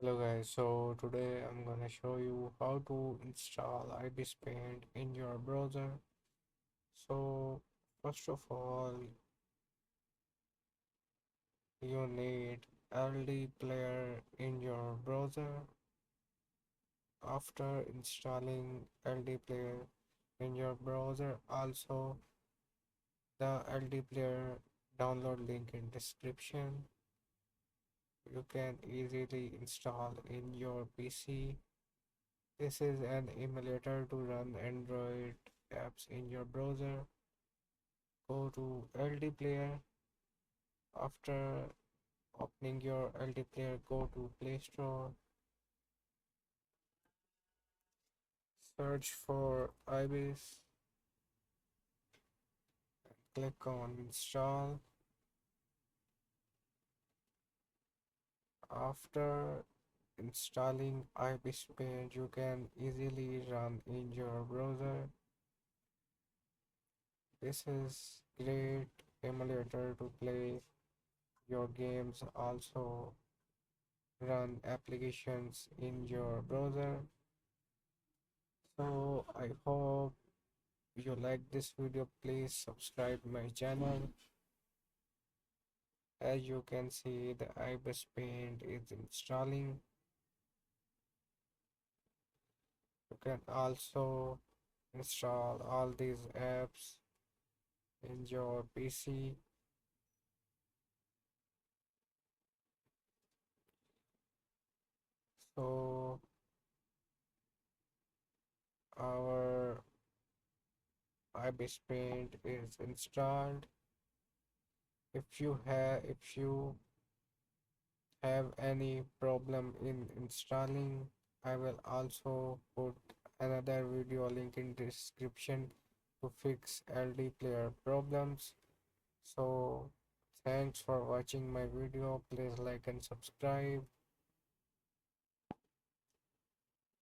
Hello guys, so today I'm gonna show you how to install ibis Paint in your browser. So first of all, you need LD player in your browser. After installing LD player in your browser, also the LD player download link in description. You can easily install in your PC. This is an emulator to run Android apps in your browser. Go to LD player. After opening your LD player, go to Play Store. Search for ibis. Click on install. After installing ibis Paint, you can easily run in your browser. This is great emulator to play your games, also run applications in your browser. So I hope you like this video. Please subscribe my channel. As you can see, the ibis Paint is installing. You can also install all these apps in your PC. So our ibis Paint is installed. If you have any problem in installing, I will also put another video link in description to fix LD player problems. So thanks for watching my video. Please like and subscribe.